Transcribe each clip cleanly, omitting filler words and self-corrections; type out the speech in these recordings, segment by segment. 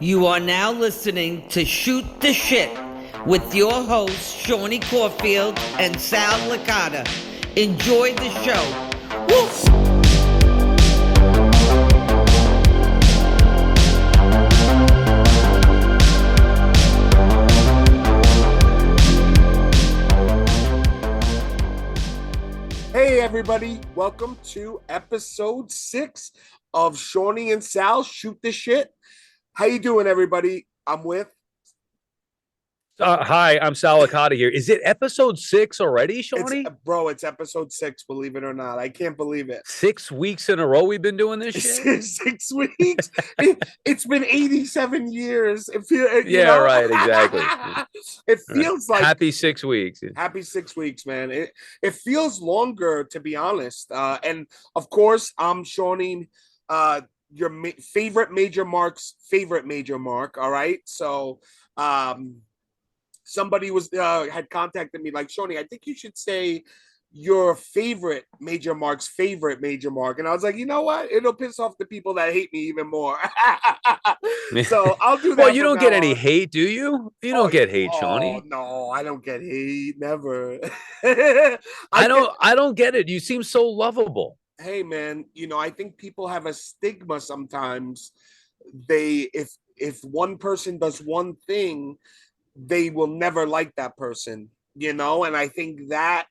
You are now listening to Shoot the Shit with your hosts, Shawnee Caulfield and Sal Licata. Enjoy the show. Woo! Hey everybody, welcome to episode 6 of Seany and Sal Shoot the Shit. How you doing, everybody? I'm with Hi, I'm Sal Licata here. Is it episode 6 already, Shawnee? it's episode 6, believe it or not. I can't believe it. 6 weeks in a row we've been doing this shit? 6 weeks. It's been 87 years. It feels, right, exactly. It feels like happy 6 weeks. Happy 6 weeks, man. It feels longer, to be honest. And of course, I'm Shawnee, your favorite Major Mark's favorite Major Mark. All right, so somebody was had contacted me like, Shawnee, I think you should say your favorite Major Mark's favorite Major Mark. And I was like, you know what? It'll piss off the people that hate me even more. So I'll do that. Well, you don't get any hate, do you? You don't get hate, Shawnee. No, I don't get hate. Never. I don't get it. You seem so lovable. Hey, man, I think people have a stigma sometimes. If one person does one thing, they will never like that person, and I think that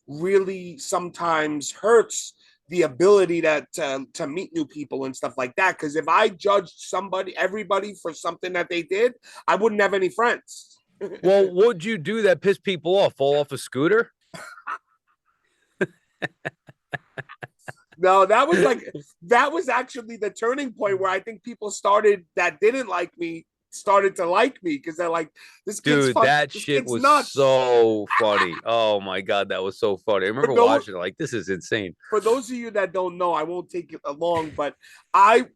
really sometimes hurts the ability to meet new people and stuff like that. Because if I judged everybody for something that they did, I wouldn't have any friends. Well, what'd you do that pissed people off? Fall off a scooter? No, that was actually the turning point where I think people that didn't like me started to like me, because they're like, this kid's dude, that shit was nuts. So funny. Oh my god, that was so funny. I remember watching it like, this is insane. For those of you that don't know, I won't take it long, but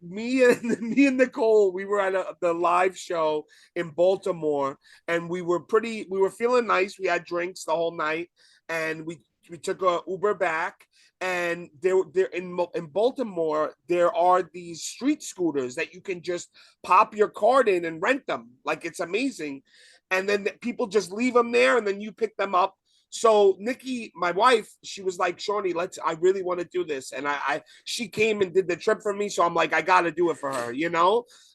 me and Nicole, we were at the live show in Baltimore, and we were feeling nice. We had drinks the whole night, and we took a Uber back. And there in Baltimore, there are these street scooters that you can just pop your card in and rent them. Like, it's amazing. And then people just leave them there, and then you pick them up. So Nikki, my wife, she was like, Shawnee, I really want to do this. And she came and did the trip for me. So I'm like, I got to do it for her,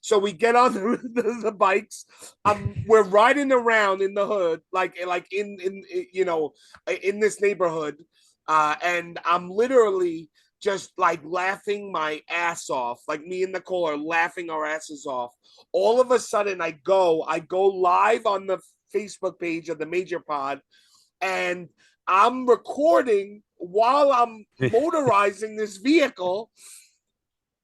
So we get on the bikes. We're riding around in the hood, like in this neighborhood. And I'm literally just like laughing my ass off. Like, me and Nicole are laughing our asses off. All of a sudden I go live on the Facebook page of the Major Pod, and I'm recording while I'm motorizing this vehicle.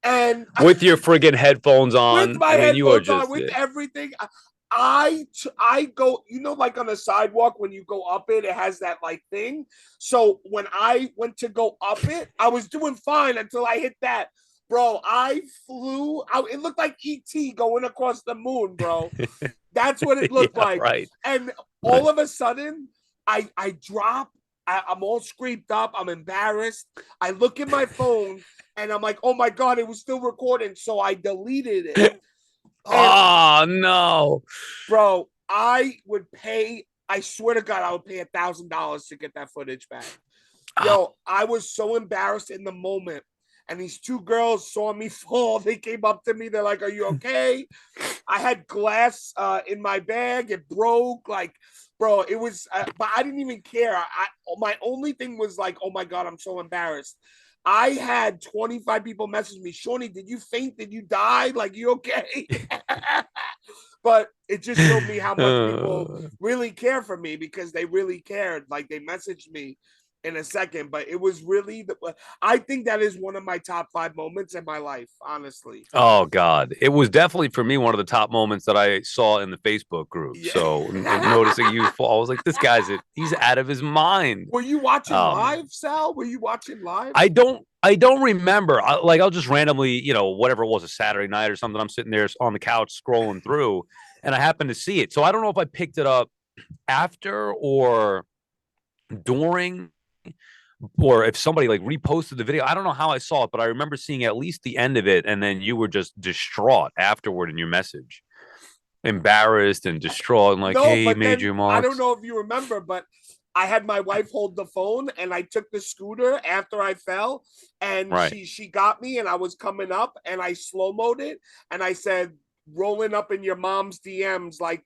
And with your friggin' headphones on. With my headphones on, with everything. I go, like on the sidewalk, when you go up it has that like thing. So when I went to go up it, I was doing fine until I hit that. Bro, I flew out. It looked like E.T. going across the moon, bro. That's what it looked like. Right. And all of a sudden, I drop. I'm all scraped up. I'm embarrassed. I look at my phone and I'm like, oh my God, it was still recording. So I deleted it. Oh no, bro! I swear to God, I would pay $1,000 to get that footage back. Yo, I was so embarrassed in the moment, and these two girls saw me fall. They came up to me. They're like, "Are you okay?" I had glass in my bag. It broke. Like, bro, it was. But I didn't even care. My only thing was like, "Oh my God, I'm so embarrassed." I had 25 people message me, Shawnee, did you faint? Did you die? Like, you okay? But it just showed me how much people really care for me, because they really cared. Like, they messaged me in a second, but it was really I think that is one of my top 5 moments in my life, honestly. Oh God, it was definitely for me one of the top moments that I saw in the Facebook group. Yeah. So noticing you fall, I was like, this he's out of his mind. Were you watching live, Sal? Were you watching live? I don't remember. I'll just randomly, whatever it was, a Saturday night or something, I'm sitting there on the couch scrolling through, and I happened to see it. So I don't know if I picked it up after or during. or if somebody like reposted the video. I don't know how I saw it, but I remember seeing at least the end of it, and then you were just distraught afterward in your message, embarrassed and distraught, and like, No, hey, but then major I don't marks. know if you remember, but I had my wife hold the phone and I took the scooter after I fell, and Right. she got me and I was coming up and I slow-moed it and I said, rolling up in your mom's DMs like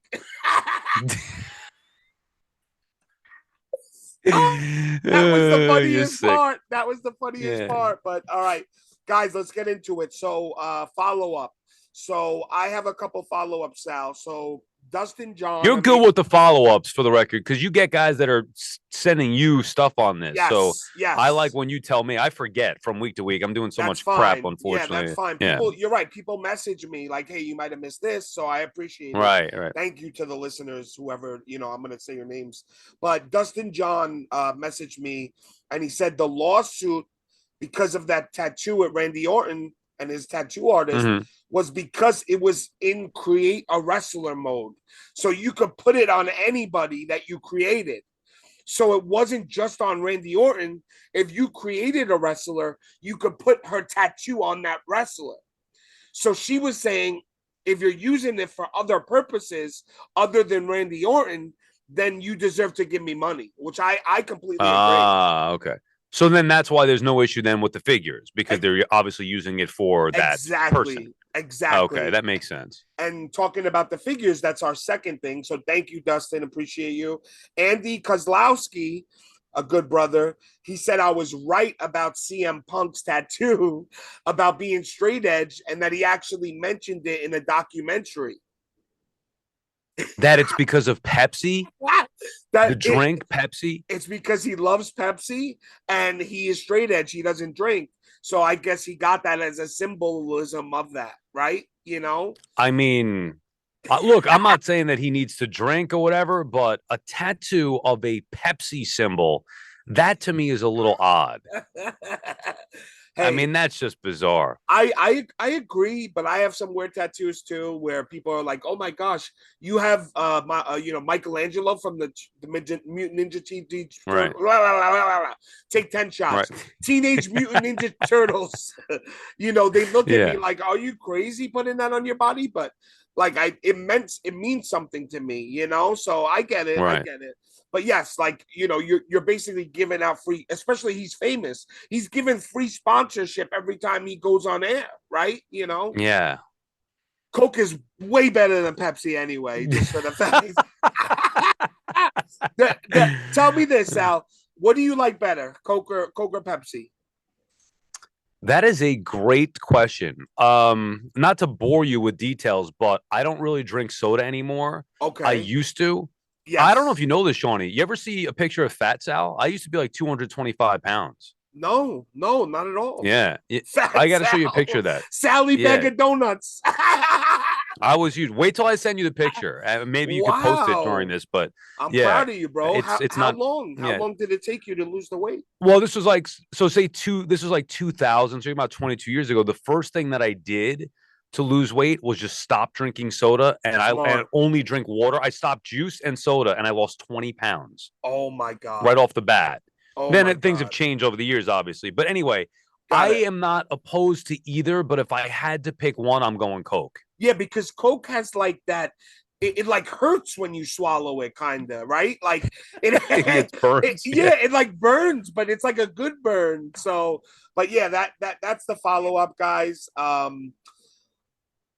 that was the You're funniest sick. part. That was the funniest Yeah. part. But all right, guys, let's get into it. So follow up. So I have a couple follow-ups, Sal. So Dustin John, You're good with the follow-ups for the record, because you get guys that are sending you stuff on this. So yes, I like yes. when you tell me. I forget from week to week. I'm doing so That's much crap, fine. Yeah, that's unfortunately. fine. Yeah. You're right. People message me like, hey, you might have missed this. So I appreciate it. Right. Right. Thank you to the listeners, whoever, I'm going to say your names. But Dustin John messaged me and he said the lawsuit because of that tattoo at Randy Orton and his tattoo artist Mhm. was because it was in create a wrestler mode. So you could put it on anybody that you created. So it wasn't just on Randy Orton. If you created a wrestler, you could put her tattoo on that wrestler. So she was saying, if you're using it for other purposes other than Randy Orton, then you deserve to give me money, which I completely agree. Ah, okay. So then that's why there's no issue then with the figures, because they're obviously using it for that person. Exactly. Okay, that makes sense. And talking about the figures, that's our second thing. So thank you, Dustin. Appreciate you. Andy Kozlowski, a good brother, he said I was right about CM Punk's tattoo about being straight edge and that he actually mentioned it in a documentary. That it's because of Pepsi, the That drink Pepsi. it's because he loves Pepsi and he is straight edge. He doesn't drink. So I guess he got that as a symbolism of that, right? I mean, look, I'm not saying that he needs to drink or whatever, but a tattoo of a Pepsi symbol, that to me is a little odd. Hey, I mean, that's just bizarre. I agree, but I have some weird tattoos too, where people are like, "Oh my gosh, you have Michelangelo from the Mutant Ninja Right. Take 10 shots. Right. Teenage Mutant Ninja Turtles." They look at me Yeah. like, "Are you crazy putting that on your body?" But like, it means something to me. So I get it. I Right. get it. But yes, like you're basically giving out free, especially he's famous. He's giving free sponsorship every time he goes on air, right? Yeah. Coke is way better than Pepsi anyway, just for the fact. Tell me this, Sal. What do you like better, Coke or Pepsi? That is a great question. Not to bore you with details, but I don't really drink soda anymore. Okay. I used to. Yes. I don't know if you know this, Shawnee. You ever see a picture of Fat Sal? I used to be like 225 pounds. No, not at all. Yeah. Fat I got to show Sal. you a picture of that. Sally bag of donuts. I was huge. Wait till I send you the picture. Maybe you could post it during this, but I'm yeah, proud of you, bro. it's how not long? How yeah. long did it take you to lose the weight? Well, this was like this was like 2000, so about 22 years ago. The first thing that I did to lose weight was just stop drinking soda and only drink water. I stopped juice and soda and I lost 20 pounds. Oh my God. Right off the bat. Oh then things have changed over the years, obviously. But anyway, I am not opposed to either, but if I had to pick one, I'm going Coke. Yeah, because Coke has like that. It like hurts when you swallow it, kind of, right? Like it burns. It like burns, but it's like a good burn. So, but yeah, that's the follow up, guys.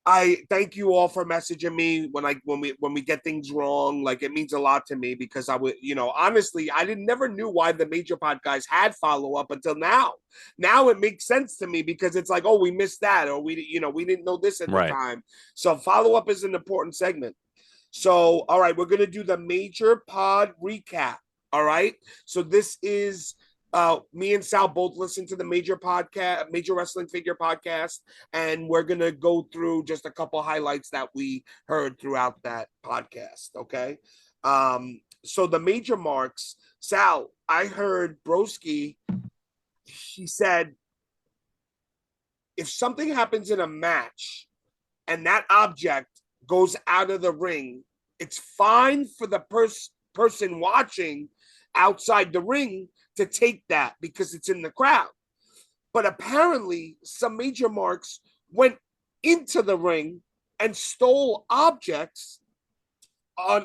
I thank you all for messaging me when we get things wrong. Like, it means a lot to me because I would, honestly, I never knew why the major pod guys had follow up until now. Now it makes sense to me because it's like, oh, we missed that, or we didn't know this at the time. So follow up is an important segment. So, all right, we're gonna do the major pod recap. All right. So this is me and Sal both listen to the major wrestling figure podcast, and we're gonna go through just a couple highlights that we heard throughout that podcast. Okay. So the major marks, Sal, I heard Broski, he said, if something happens in a match and that object goes out of the ring, it's fine for the person watching outside the ring to take that because it's in the crowd. But apparently, some major marks went into the ring and stole objects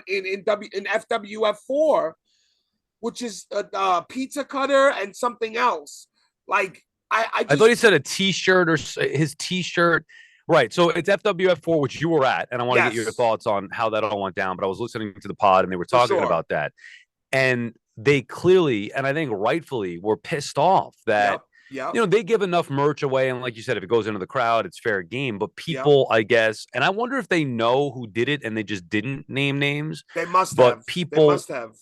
in FWF4, which is a pizza cutter and something else. Like I thought he said a T-shirt or his T-shirt. Right. So it's FWF4, which you were at, and I want to get your thoughts on how that all went down. But I was listening to the pod, and they were talking about that, and they clearly, and I think rightfully, were pissed off that. Yep. You know, they give enough merch away, and like you said, if it goes into the crowd, it's fair game. But people, I guess, and I wonder if they know who did it, and they just didn't name names. They must but have. People, they must have.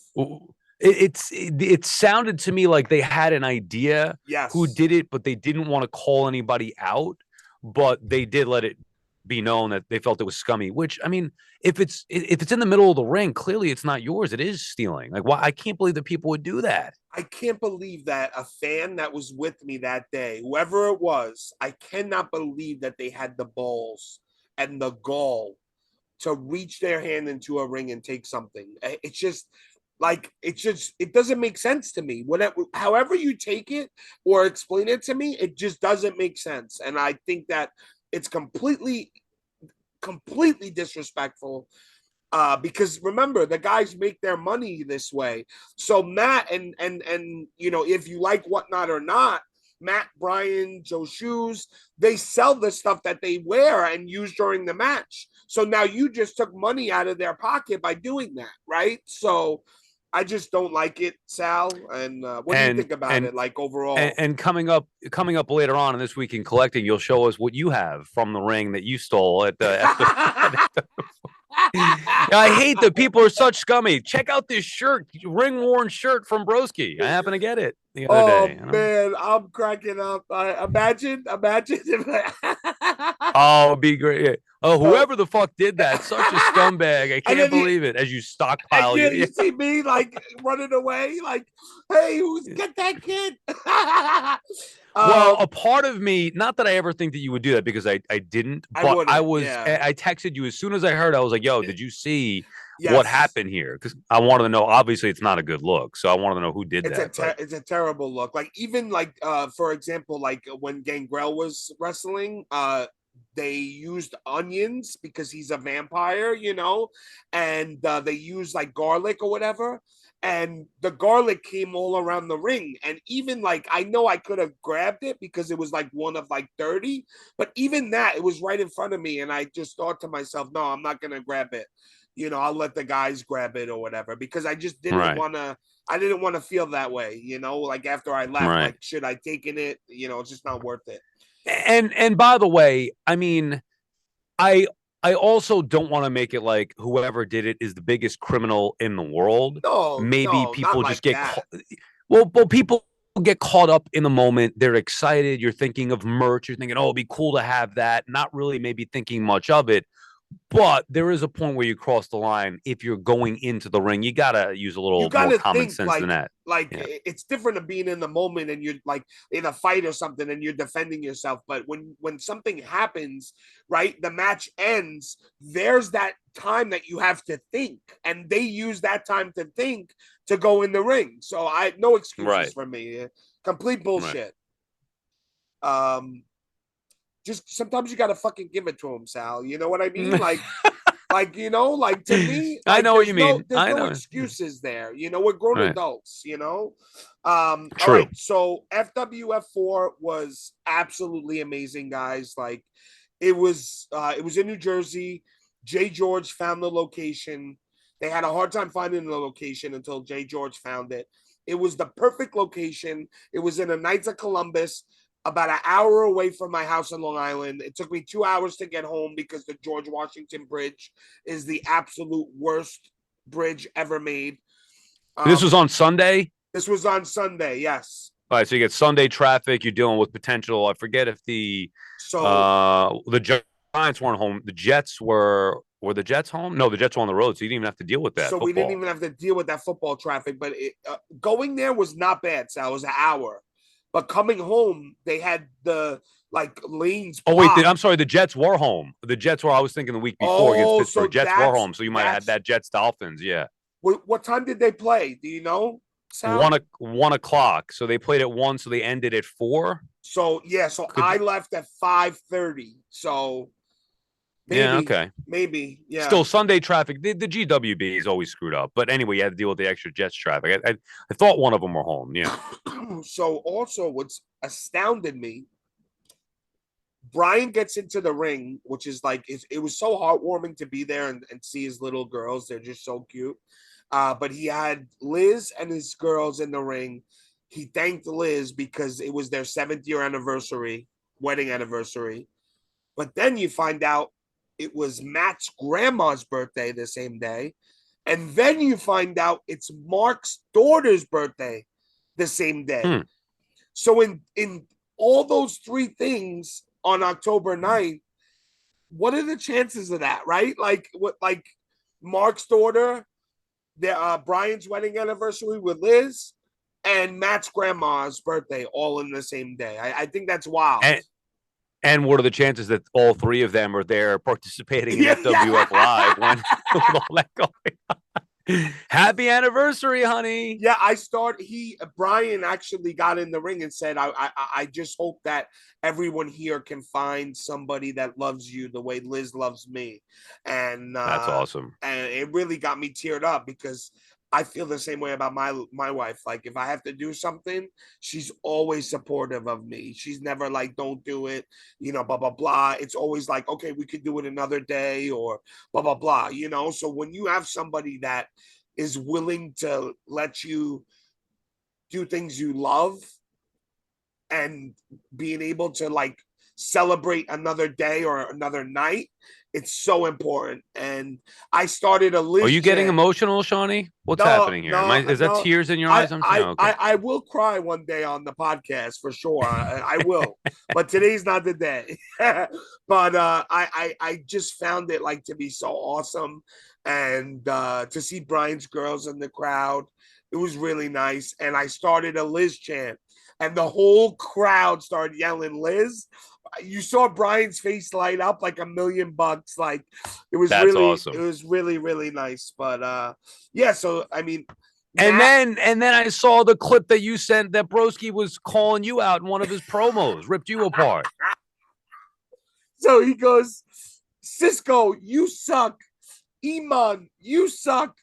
It sounded to me like they had an idea who did it, but they didn't want to call anybody out. But they did let it be known that they felt it was scummy. Which, I mean, if it's in the middle of the ring, clearly it's not yours. It is stealing. Like, why? I can't believe that people would do that. I can't believe that a fan that was with me that day, whoever it was, I cannot believe that they had the balls and the gall to reach their hand into a ring and take something. It's just like, it doesn't make sense to me. However you take it or explain it to me, it just doesn't make sense. And I think that it's completely disrespectful. Because remember, the guys make their money this way. So Matt and you know, if you like Whatnot or not, Matt, Brian, Joe Shoes, they sell the stuff that they wear and use during the match. So now you just took money out of their pocket by doing that, right? So I just don't like it, Sal. And what do you think about it, like, overall? And coming up later on in This Week in Collecting, you'll show us what you have from the ring that you stole at the. I hate that people are such scummy. Check out this shirt, ring-worn shirt from Broski. I happen to get it the other day. Man, I'm cracking up. Imagine. Oh, it'd be great. Oh, whoever the fuck did that, such a scumbag. I can't believe it. As you stockpile, you see me like running away, like, hey, get that kid? Well, a part of me, not that I ever think that you would do that, because I didn't, but I texted you as soon as I heard. I was like, yo, did you see what happened here? Because I wanted to know. Obviously, it's not a good look, so I wanted to know who did that. It's a terrible look. Like, even like for example, like when Gangrel was wrestling, they used onions because he's a vampire, you know, and they used like garlic or whatever. And the garlic came all around the ring. And even like, I know I could have grabbed it because it was like one of like 30, but even that, it was right in front of me. And I just thought to myself, no, I'm not going to grab it. You know, I'll let the guys grab it or whatever, because I just didn't want to, I didn't want to feel that way, you know, like after I left, like, should I taken it? You know, it's just not worth it. And by the way, I mean, I also don't want to make it like whoever did it is the biggest criminal in the world. No, maybe people just get well, people get caught up in the moment. They're excited. You're thinking of merch. You're thinking, oh, it'd be cool to have that. Not really maybe thinking much of it. But there is a point where you cross the line. If you're going into the ring, you gotta use a little more common sense than that. Like, it's different than being in the moment and you're like in a fight or something and you're defending yourself. But when something happens, right, the match ends, there's that time that you have to think, and they use that time to think to go in the ring. So no excuses for me. Complete bullshit. Just sometimes you gotta fucking give it to him, Sal. You know what I mean? Like, you know, like, to me, like, I know what you mean. There's no excuses there. You know, we're grown adults. You know. True. All right. So FWF4 was absolutely amazing, guys. Like, it was in New Jersey. Jay George found the location. They had a hard time finding the location until Jay George found it. It was the perfect location. It was in the Knights of Columbus, about an hour away from my house in Long Island. It took me 2 hours to get home because the George Washington Bridge is the absolute worst bridge ever made. This was on Sunday? This was on Sunday, yes. All right, so you get Sunday traffic. You're dealing with potential. I forget if the Giants weren't home. The Jets were the Jets home? No, the Jets were on the road, so you didn't even have to deal with that. So we didn't even have to deal with that football traffic. But going there was not bad, Sal. It was an hour. But coming home, they had the lanes. Oh, wait, I'm sorry. The Jets were home. The Jets were, I was thinking the week before against Pittsburgh. So Jets were home. So you might have had that Jets Dolphins. Yeah. What time did they play? Do you know? Sal? 1 o'clock. So they played at 1, so they ended at 4. So yeah, so I left at 5:30. So Yeah, okay. maybe, yeah. Still Sunday traffic. The GWB is always screwed up, but anyway, you had to deal with the extra Jets traffic. I thought one of them were home. Yeah. So also, what's astounded me, Brian gets into the ring, which is like it was so heartwarming to be there and see his little girls. They're just so cute. But he had Liz and his girls in the ring. He thanked Liz because it was their 7th-year anniversary, wedding anniversary. But then you find out it was Matt's grandma's birthday the same day. And then you find out it's Mark's daughter's birthday the same day. So in all those 3 things on October 9th, what are the chances of that, right? Like Mark's daughter, Brian's wedding anniversary with Liz, and Matt's grandma's birthday all in the same day. I think that's wild. And what are the chances that all 3 of them are there participating in FWF Live when with all that going on? Happy anniversary, honey. Yeah, Brian actually got in the ring and said, I just hope that everyone here can find somebody that loves you the way Liz loves me. And that's awesome. And it really got me teared up because I feel the same way about my wife. Like if I have to do something, she's always supportive of me. She's never like, don't do it, blah, blah, blah. It's always like, okay, we could do it another day or blah, blah, blah, So when you have somebody that is willing to let you do things you love and being able to like celebrate another day or another night, it's so important. And I started a list. Are you getting emotional, Shawnee? What's happening here? Is that tears in your eyes? I will cry one day on the podcast for sure. I will, but today's not the day. But I just found it like to be so awesome, and to see Brian's girls in the crowd, it was really nice. And I started a Liz chant, and the whole crowd started yelling Liz. You saw Brian's face light up like $1,000,000. Like that's really awesome. It was really, really nice. But yeah, so I mean, and then I saw the clip that you sent that Broski was calling you out in one of his promos, ripped you apart. So he goes, Cisco, you suck. Iman, you suck.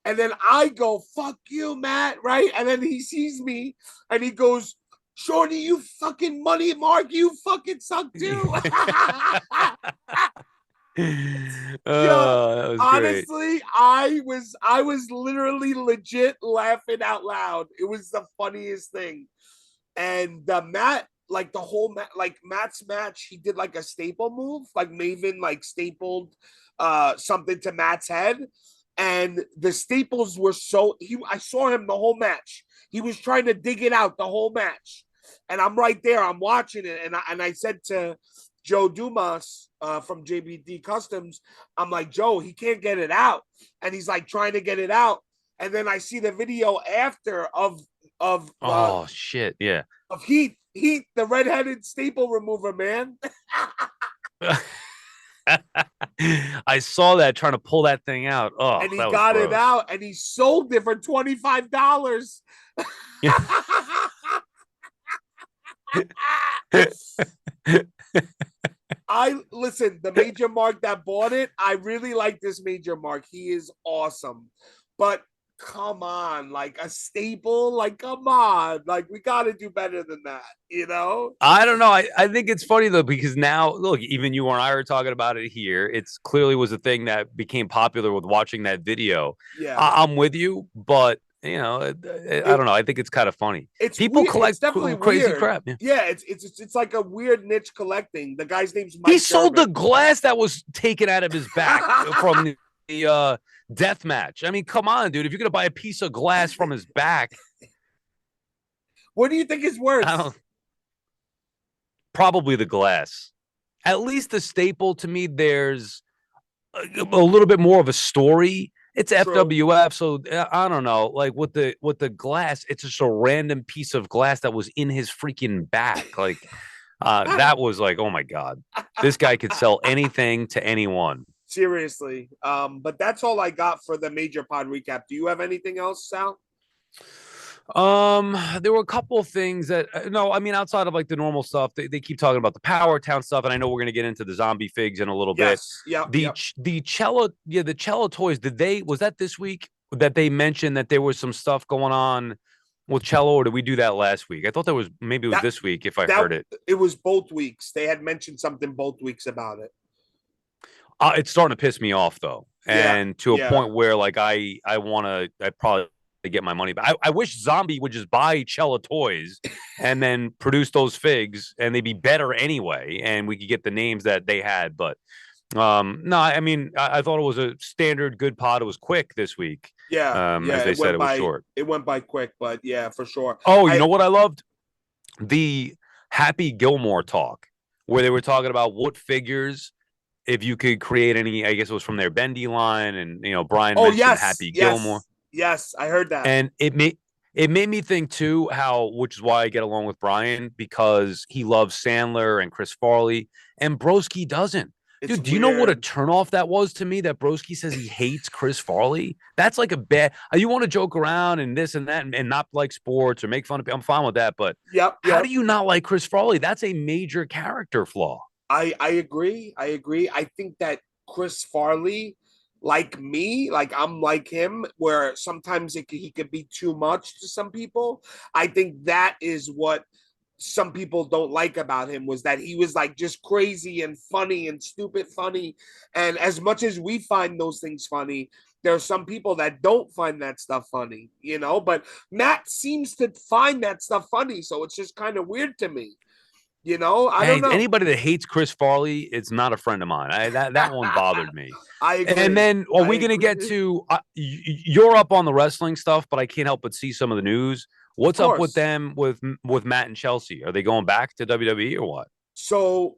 And then I go, fuck you, Matt, right? And then he sees me and he goes, Shorty, you fucking money, Mark, you fucking suck too. Honestly, I was literally legit laughing out loud. It was the funniest thing. And Matt, like the whole like Matt's match, he did like a staple move, like Maven like stapled something to Matt's head. And the staples were I saw him the whole match. He was trying to dig it out the whole match. And I'm right there. I'm watching it. And I said to Joe Dumas from JBD Customs, I'm like, Joe, he can't get it out. And he's like trying to get it out. And then I see the video after of oh shit, yeah. Of Heath, the redheaded staple remover, man. I saw that trying to pull that thing out. Oh, and he got it out, and he sold it for $25. Listen, the Major Mark that bought it, I really like this Major Mark. He is awesome, but come on, like a staple, like come on, like we got to do better than that, I don't know. I think it's funny though, because now look, even you and I are talking about it here. It's clearly was a thing that became popular with watching that video. Yeah, I'm with you, but I don't know. I think it's kind of funny. People collect crazy weird. Crap. Yeah, it's like a weird niche collecting. The guy's name's Mike. He sold the glass that was taken out of his back from the death match. I mean, come on, dude. If you're gonna buy a piece of glass from his back, what do you think is worse? Probably the glass. At least the staple to me, there's a little bit more of a story. It's true. FWF, so I don't know. Like with the glass, it's just a random piece of glass that was in his freaking back. Like that was like, oh my god, this guy could sell anything to anyone. Seriously. But that's all I got for the Major Pod recap. Do you have anything else, Sal? There were a couple of things that no, I mean outside of like the normal stuff, they keep talking about the Power Town stuff, and I know we're gonna get into the zombie figs in a little bit. Yes. Yep. The Yep. the cello, yeah, the cello toys. Was that this week that they mentioned that there was some stuff going on with cello, or did we do that last week? I thought that was maybe it was That this week if I that heard it. it was both weeks. They had mentioned something both weeks about it. It's starting to piss me off though, Yeah. and to a Yeah. point where like I probably get my money back. I wish Zombie would just buy Cella toys and then produce those figs, and they'd be better anyway, and we could get the names that they had. But no, I mean I thought it was a standard good pod. It was quick this week. Yeah. Yeah. As they It said, went it was by. short. It went by quick, but yeah, for sure. Oh, you know what I loved? The Happy Gilmore talk, where they were talking about what figures if you could create any, I guess it was from their Bendy line, and Brian Oh mentioned yes. Happy Gilmore, Yes. Yes. I heard that. and it made me think too how, which is why I get along with Brian because he loves Sandler and Chris Farley, and Broski doesn't. It's Dude, do you know what a weird. turnoff that was to me? That Broski says he hates Chris Farley. That's like a bad. You want to joke around and this and that, and not like sports or make fun of people. I'm fine with that, but Yep. how Yep. do you not like Chris Farley? That's a major character flaw. I agree. I agree. I think that Chris Farley, like me, like I'm like him, where sometimes he could be too much to some people. I think that is what some people don't like about him, was that he was like just crazy and funny and stupid funny. And as much as we find those things funny, there are some people that don't find that stuff funny, but Matt seems to find that stuff funny. So it's just kind of weird to me. I don't Hey, know. anybody that hates Chris Farley, it's not a friend of mine. That one bothered me. I And agree. then, are I we going to get agree. to? You're up on the wrestling stuff, but I can't help but see some of the news. Of What's up with course. them with Matt and Chelsea? Are they going back to WWE or what? So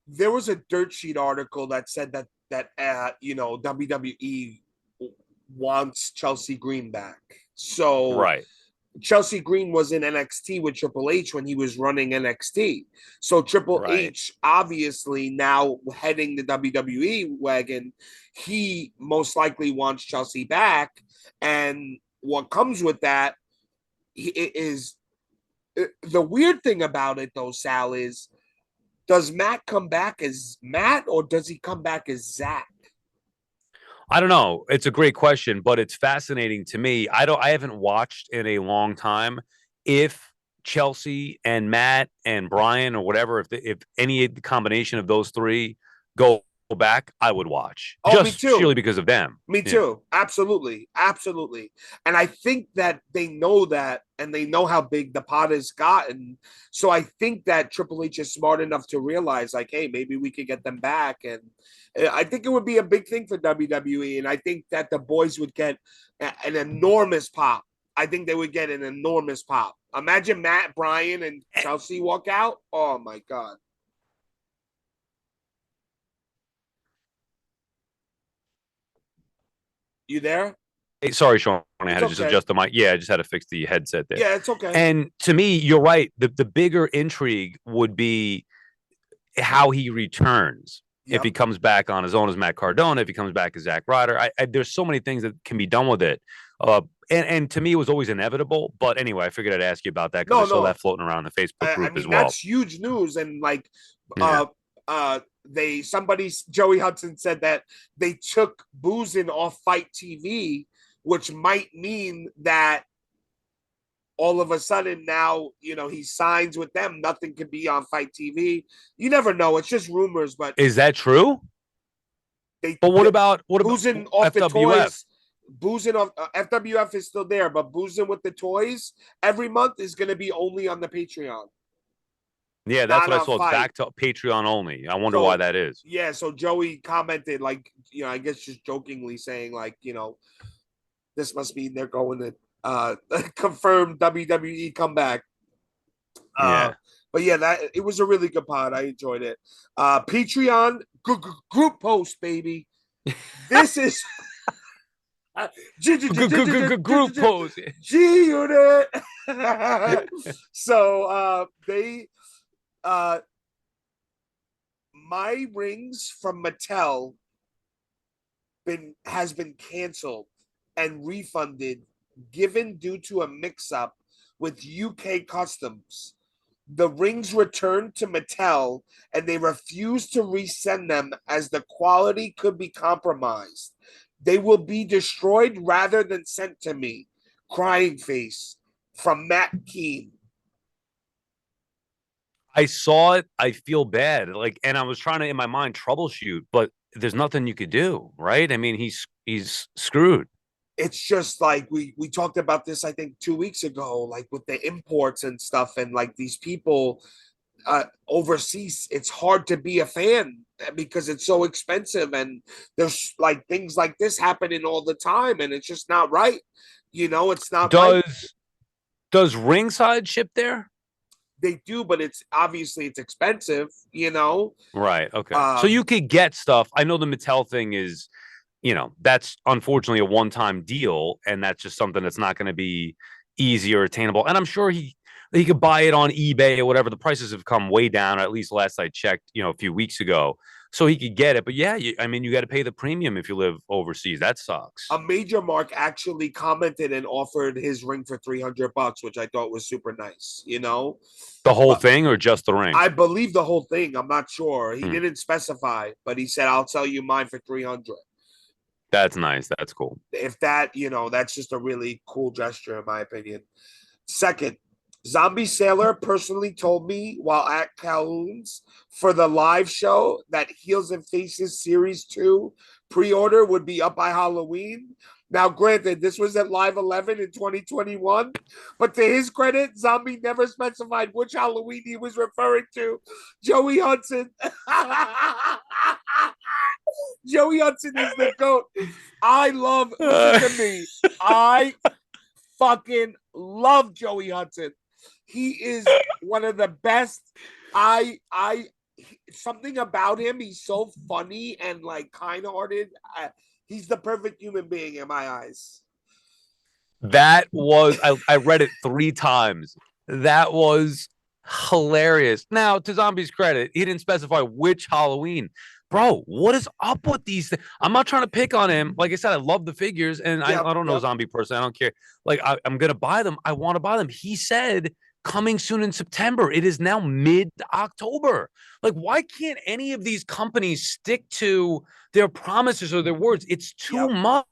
there was a dirt sheet article that said that WWE wants Chelsea Green back. So Right, Chelsea Green was in NXT with Triple H when he was running NXT. So Triple right. H, obviously now heading the WWE wagon, he most likely wants Chelsea back. And what comes with that is the weird thing about it, though, Sal, is does Matt come back as Matt or does he come back as Zach? I don't know. It's a great question, but it's fascinating to me. I haven't watched in a long time if Chelsea and Matt and Brian or whatever, if any combination of those three go back, I would watch Oh, me just too. purely because of them. Me Yeah. too. Absolutely. Absolutely. And I think that they know that and they know how big the pot has gotten. So I think that Triple H is smart enough to realize, like, hey, maybe we could get them back. And I think it would be a big thing for WWE. And I think that the boys would get an enormous pop. I think they would get an enormous pop. Imagine Matt, Bryan, and Chelsea walk out. Oh, my God. You there? Hey, sorry, Sean. I had It's to just okay. adjust the mic. Yeah, I just had to fix the headset there. Yeah, it's okay. And to me, you're right. The bigger intrigue would be how he returns. If he Yep. comes back on his own as Matt Cardona, if he comes back as Zack Ryder, there's so many things that can be done with it. And to me, it was always inevitable. But anyway, I figured I'd ask you about that because No, I saw no. that floating around the Facebook I group as mean, well. that's huge news. And like, Yeah. Joey Hudson said that they took boozing off Fight TV, which might mean that all of a sudden now, he signs with them. Nothing can be on Fight TV. You never know. It's just rumors, but Is that true? they, But they what about boozing off the FWF? toys. Boozing off FWF is still there, but boozing with the toys every month is going to be only on the Patreon, Yeah, that's not what I on saw. It's Fight. back to Patreon only. I wonder why So that is. yeah, so Joey commented, like, I guess just jokingly saying, like, this must mean they're going to confirm WWE comeback. Yeah. But yeah, that it was a really good pod. I enjoyed it. Patreon group post, baby. This is Group pose. G Unit. So they my rings from Mattel has been canceled and refunded, given due to a mix-up with UK Customs. The rings returned to Mattel and they refused to resend them as the quality could be compromised. They will be destroyed rather than sent to me. Crying face from Matt Keane. I saw it. I feel bad. Like, and I was trying to, in my mind, troubleshoot, but there's nothing you could do, right? I mean, he's screwed. It's just like we talked about this, I think 2 weeks ago, like with the imports and stuff, and like these people overseas, it's hard to be a fan because it's so expensive, and there's like things like this happening all the time, and it's just not right. It's not right. Does Ringside ship there? They do, but it's obviously it's expensive. Right. Okay. So you could get stuff. I know the Mattel thing is, that's unfortunately a one-time deal, and that's just something that's not going to be easy or attainable. And I'm sure he could buy it on eBay or whatever. The prices have come way down, at least last I checked, a few weeks ago. So he could get it. But yeah, you got to pay the premium if you live overseas. That sucks. A major mark actually commented and offered his ring for $300, which I thought was super nice. The whole thing or just the ring? I believe the whole thing. I'm not sure. He didn't specify, but he said, I'll sell you mine for $300. That's nice. That's cool. If that, that's just a really cool gesture, in my opinion. Second, Zombie Sailor personally told me while at Calhoun's for the live show that Heels and Faces Series 2 pre-order would be up by Halloween. Now, granted, this was at Live 11 in 2021, but to his credit, Zombie never specified which Halloween he was referring to. Joey Hudson. Joey Hudson is the GOAT. Listen to me. I fucking love Joey Hudson. He is one of the best. Something about him, he's so funny and like kind-hearted. He's the perfect human being in my eyes. That was, I read it 3 times. That was hilarious. Now, to Zombie's credit, he didn't specify which Halloween. Bro, what is up with these things? I'm not trying to pick on him. Like I said, I love the figures, and I don't know Zombie person. I don't care. Like, I'm going to buy them. I want to buy them. He said coming soon in September. It is now mid-October. Like, why can't any of these companies stick to their promises or their words? It's too much.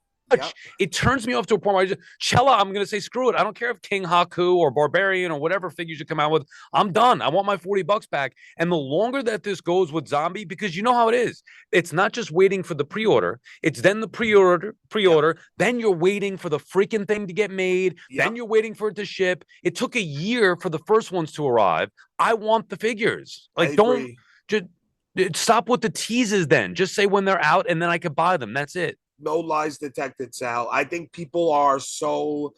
It turns me off to a point where Chella, I'm going to say, screw it. I don't care if King Haku or Barbarian or whatever figures you come out with. I'm done. I want my $40 back. And the longer that this goes with Zombie, because you know how it is. It's not just waiting for the pre-order. It's then the pre-order. Then you're waiting for the freaking thing to get made. Then you're waiting for it to ship. It took a year for the first ones to arrive. I want the figures. Like, don't just stop with the teases then. Just say when they're out and then I could buy them. That's it. No lies detected, Sal. I think people are so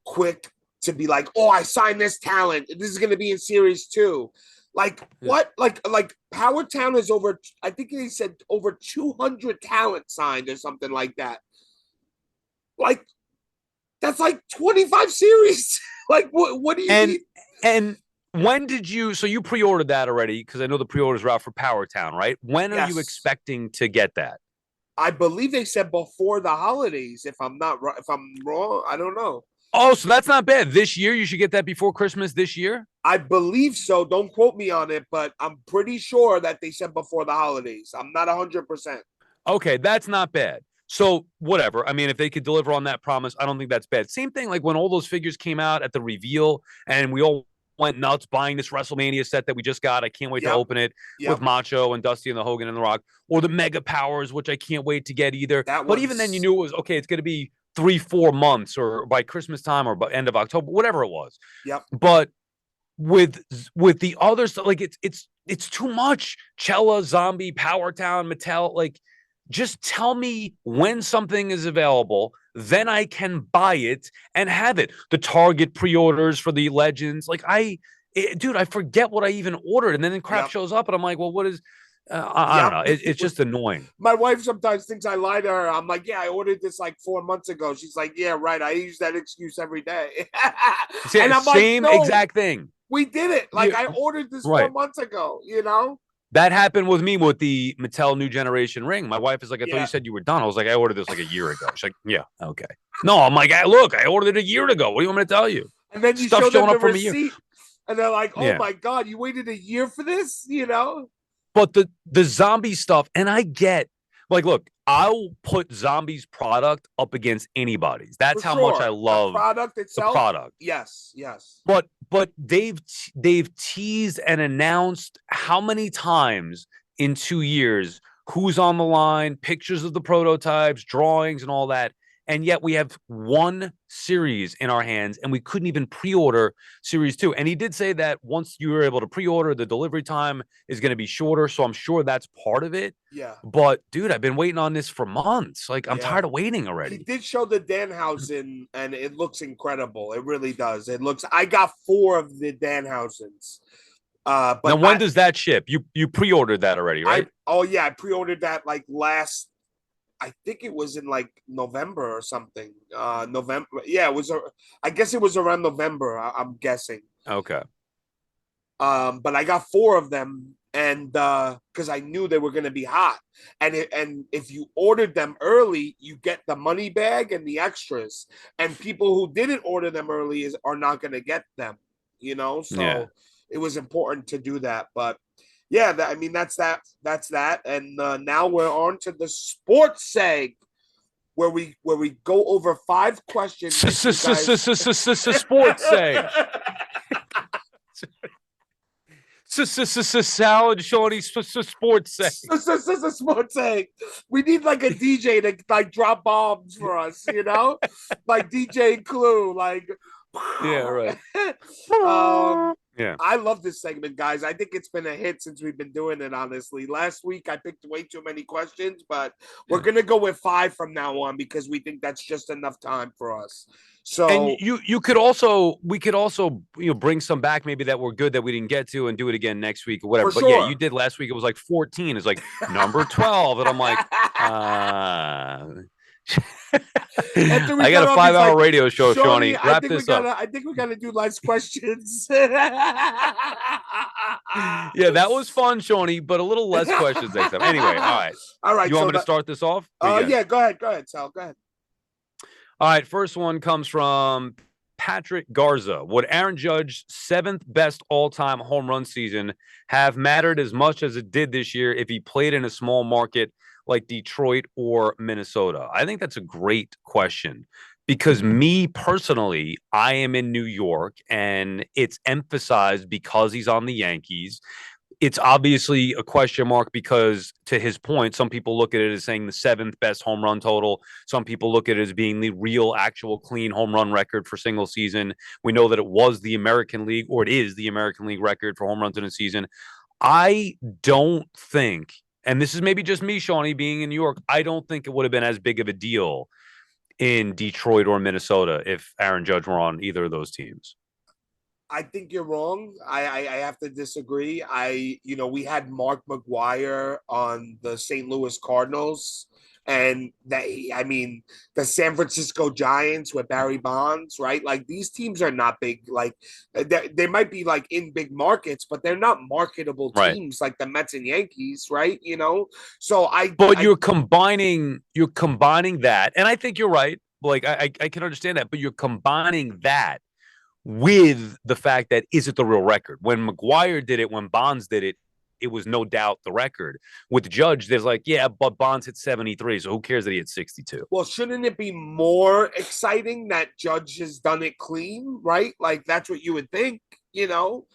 quick to be like, oh, I signed this talent. This is going to be in series 2. Like, what? Like Power Town is over, I think they said over 200 talent signed or something like that. Like, that's like 25 series. Like, what do you need? And when did you, so you pre-ordered that already? Because I know the pre-orders are out for Power Town, right? When are you expecting to get that? I believe they said before the holidays. If I'm wrong, I don't know. Oh, so that's not bad. This year, you should get that before Christmas this year? I believe so. Don't quote me on it, but I'm pretty sure that they said before the holidays. I'm not 100%. Okay, that's not bad. So whatever. I mean, if they could deliver on that promise, I don't think that's bad. Same thing like when all those figures came out at the reveal and we all went nuts buying this WrestleMania set that we just got. I can't wait to open it with Macho and Dusty and the Hogan and the Rock, or the Mega Powers, which I can't wait to get either. But even then, you knew it was okay. It's going to be 3-4 months, or by Christmas time, or by end of October, whatever it was. But with the other stuff, like it's too much. Chella, Zombie, Power Town, Mattel, like. Just tell me when something is available, then I can buy it and have it. The Target pre-orders for the Legends, like dude, I forget what I even ordered, and then crap shows up, and I'm like, well, what is? I don't know. It's just annoying. My wife sometimes thinks I lie to her. I'm like, yeah, I ordered this like 4 months ago. She's like, yeah, right. I use that excuse every day. And I'm same like, no, exact thing. We did it. Like I ordered this 4 months ago. You know. That happened with me with the Mattel New Generation ring. My wife is like, I thought you said you were done. I was like, I ordered this like a year ago. She's like, yeah, okay. No, I'm like, look, I ordered it a year ago. What do you want me to tell you? And then you Stuff show them showing the up from a year. receipt, and they're like, "Oh Yeah. my God, you waited a year for this?" You know? But the zombie stuff, and I get, like, look, I'll put zombies product up against anybody's. That's For how much I sure. The love product the itself, product. yes, yes. But they've teased and announced how many times in 2 years who's on the line, pictures of the prototypes, drawings, and all that. And yet we have one series in our hands, and we couldn't even pre-order series 2. And he did say that once you were able to pre-order, the delivery time is going to be shorter. So I'm sure that's part of it. Yeah. But dude, I've been waiting on this for months. Like, I'm tired of waiting He already. did show the Danhausen, and it looks incredible. It really does. It looks. I got 4 of the Danhausens. But Now, when does that ship? You pre-ordered that already, right? I pre-ordered that like last. I think it was in like November or something. November. Yeah, it was. I guess it was around November. I'm guessing. Okay. But I got 4 of them, and because I knew they were going to be hot, and if you ordered them early, you get the money bag and the extras, and people who didn't order them early are not going to get them, you know. So it was important to do that, but yeah, I mean that's that, and now we're on to the sports seg, where we go over 5 questions. Sports seg. Sal and Shawnee sports seg. Sports seg. We need like a DJ to like drop bombs for us, you know, like DJ Clue, like. Yeah, right. Yeah, I love this segment, guys. I think it's been a hit since we've been doing it. Honestly, last week I picked way too many questions, but we're gonna go with 5 from now on because we think that's just enough time for us. So, and we could also bring some back maybe that were good that we didn't get to, and do it again next week or whatever. But yeah, you did last week. It was like 14. It's like number 12, and I'm like, I got a 5-hour radio show, Shawnee. Wrap this up. I think we gotta do last questions. Yeah, that was fun, Shawnee, but a little less questions next time. Anyway, all right. You want me to start this off? Yeah, go ahead, Sal. Go ahead. All right, first one comes from Patrick Garza. Would Aaron Judge's 7th best all-time home run season have mattered as much as it did this year if he played in a small market like Detroit or Minnesota? I think that's a great question, because me personally, I am in New York, and it's emphasized because he's on the Yankees. It's obviously a question mark because, to his point, some people look at it as saying the 7th best home run total. Some people look at it as being the real, actual, clean home run record for single season. We know that it was the American League, or it is the American League record for home runs in a season. I don't think, and this is maybe just me, Shawnee, being in New York, I don't think it would have been as big of a deal in Detroit or Minnesota if Aaron Judge were on either of those teams. I think you're wrong. I have to disagree. We had Mark McGwire on the St. Louis Cardinals, and the San Francisco Giants with Barry Bonds, right? Like, these teams are not big. Like, they might be like in big markets, but they're not marketable teams like the Mets and Yankees, right? You know, so you're combining that, and I think you're right. Like, I can understand that, but you're combining that with the fact that, is it the real record? When McGwire did it, when Bonds did it, it was no doubt the record. With Judge, there's like, yeah, but Bonds hit 73, so who cares that he hit 62? Well, shouldn't it be more exciting that Judge has done it clean, right? Like, that's what you would think, you know?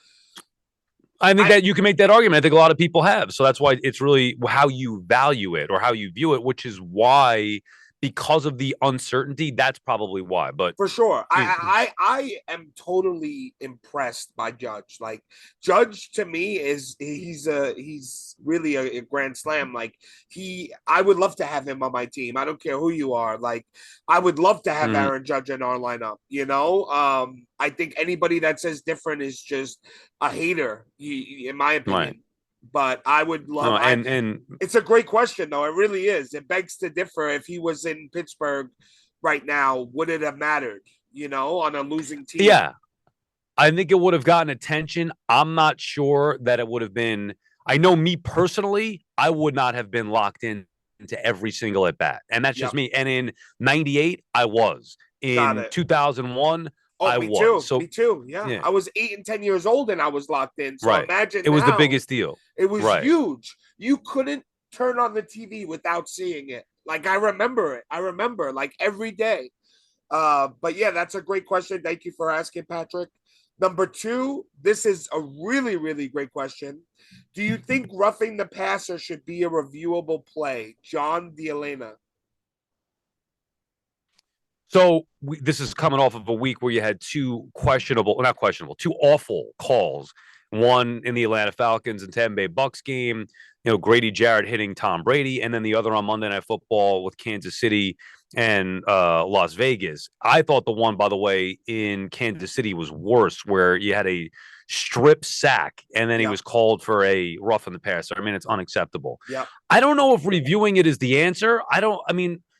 I think that you can make that argument. I think a lot of people have. So that's why it's really how you value it or how you view it, which is why, because of the uncertainty, that's probably why. But for sure, I am totally impressed by Judge. Like, Judge to me he's really a grand slam. Like, I would love to have him on my team. I don't care who you are. Like, I would love to have Aaron Judge in our lineup. You know, I think anybody that says different is just a hater, in my opinion. Right. But I would love, and it's a great question, though. It really is. It begs to differ. If he was in Pittsburgh right now, would it have mattered, you know, on a losing team? Yeah, I think it would have gotten attention. I'm not sure that it would have been. I know me personally, I would not have been locked in into every single at bat. And that's just me. And in 98, I was. In 2001, Oh, I me was. too. So Me too. Yeah. yeah, I was 8 and 10 years old and I was locked in. So right. imagine It was the now, biggest deal. it was Right. huge. You couldn't turn on the TV without seeing it. Like I remember it. I remember like every day. But yeah, that's a great question. Thank you for asking, Patrick. Number two, this is a really, really great question. Do you think roughing the passer should be a reviewable play? John DeLena. So this is coming off of a week where you had two awful calls. One in the Atlanta Falcons and Tampa Bay Bucks game, Grady Jarrett hitting Tom Brady, and then the other on Monday Night Football with Kansas City and Las Vegas. I thought the one, by the way, in Kansas City was worse, where you had a strip sack and then he was called for a rough in the passer. I mean, it's unacceptable. Yeah. I don't know if reviewing it is the answer.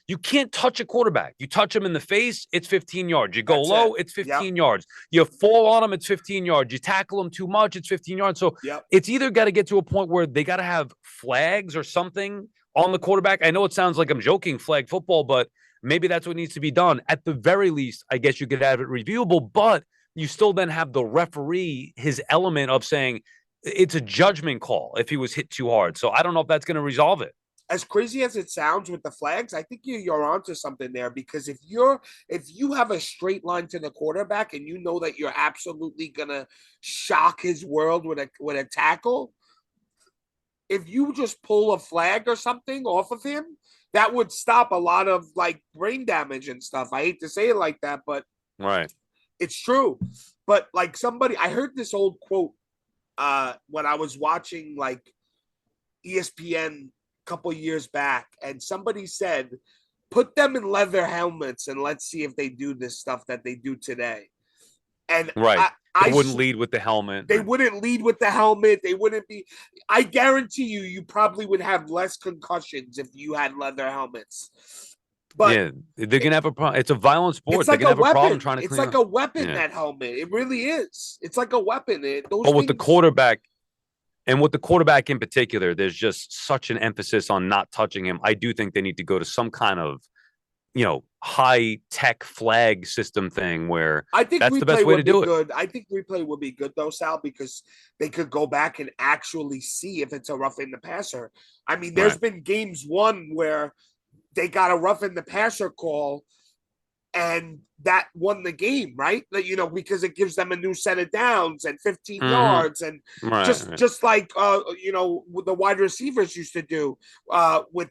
You can't touch a quarterback. You touch him in the face, it's 15 yards. You go low, it's 15 yards. You fall on him, it's 15 yards. You tackle him too much, it's 15 yards. So it's either got to get to a point where they got to have flags or something on the quarterback. I know it sounds like I'm joking, flag football, but maybe that's what needs to be done. At the very least, I guess you could have it reviewable, but you still then have the referee, his element of saying it's a judgment call if he was hit too hard. So I don't know if that's going to resolve it. As crazy as it sounds with the flags, I think you're onto something there, because if you have a straight line to the quarterback and you know that you're absolutely gonna shock his world with a tackle, if you just pull a flag or something off of him, that would stop a lot of like brain damage and stuff. I hate to say it like that, but right, it's true. But like I heard this old quote when I was watching like ESPN couple years back, and somebody said, put them in leather helmets and let's see if they do this stuff that they do today. And right, they wouldn't lead with the helmet. They wouldn't lead with the helmet. They wouldn't be. I guarantee you probably would have less concussions if you had leather helmets. But yeah, they're gonna have a problem. It's a violent sport. It's like they're gonna have a a problem weapon. trying to It's clean like up. a weapon, that helmet. It really is. It's like a weapon. But with the quarterback, and with the quarterback in particular, there's just such an emphasis on not touching him. I do think they need to go to some kind of, high tech flag system thing where I think that's the best way to do it. I think replay would be good though, Sal, because they could go back and actually see if it's a roughing the passer. I mean, there's been games won where they got a roughing the passer call and that won the game, right? Because it gives them a new set of downs and 15 yards, and just like the wide receivers used to do with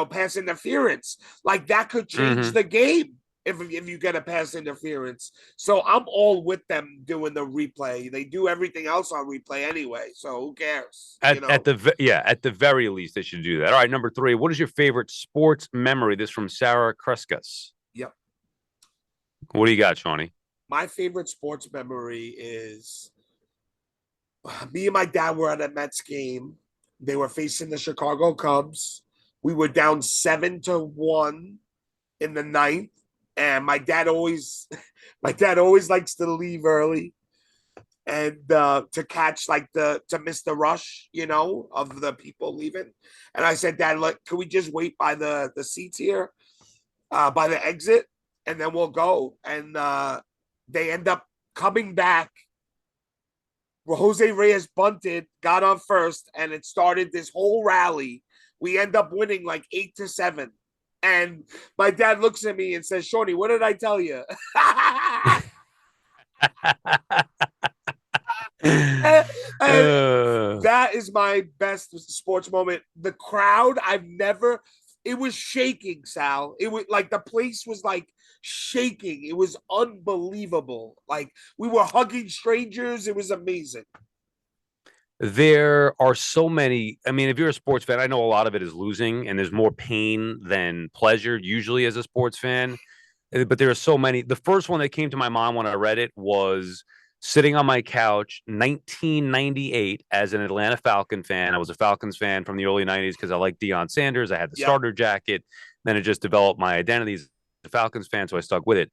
pass interference. Like that could change the game if you get a pass interference. So I'm all with them doing the replay. They do everything else on replay anyway, so who cares? At the very least, they should do that. All right, number 3. What is your favorite sports memory? This from Sarah Kreskas. Yep. What do you got, Shawnee? My favorite sports memory is me and my dad were at a Mets game. They were facing the Chicago Cubs. We were down 7-1 in the ninth. And my dad always likes to leave early and to catch to miss the rush, of the people leaving. And I said, Dad, look, can we just wait by the seats here, by the exit? And then we'll go. And they end up coming back. Jose Reyes bunted, got on first, and it started this whole rally. We end up winning 8-7. And my dad looks at me and says, Shawnee, what did I tell you? and that is my best sports moment. The crowd, it was shaking, Sal. It was the place was shaking. It was unbelievable. We were hugging strangers. It was amazing. There are so many. I mean, if you're a sports fan, I know a lot of it is losing, and there's more pain than pleasure usually as a sports fan. But there are so many. The first one that came to my mind when I read it was sitting on my couch, 1998, as an Atlanta Falcon fan. I was a Falcons fan from the early 90s because I liked Deion Sanders. I had the starter jacket. Then it just developed my identity as a Falcons fan, so I stuck with it.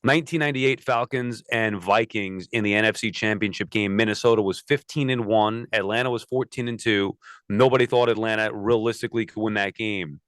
1998 Falcons and Vikings in the NFC Championship game. Minnesota was 15-1. Atlanta was 14-2. Nobody thought Atlanta realistically could win that game.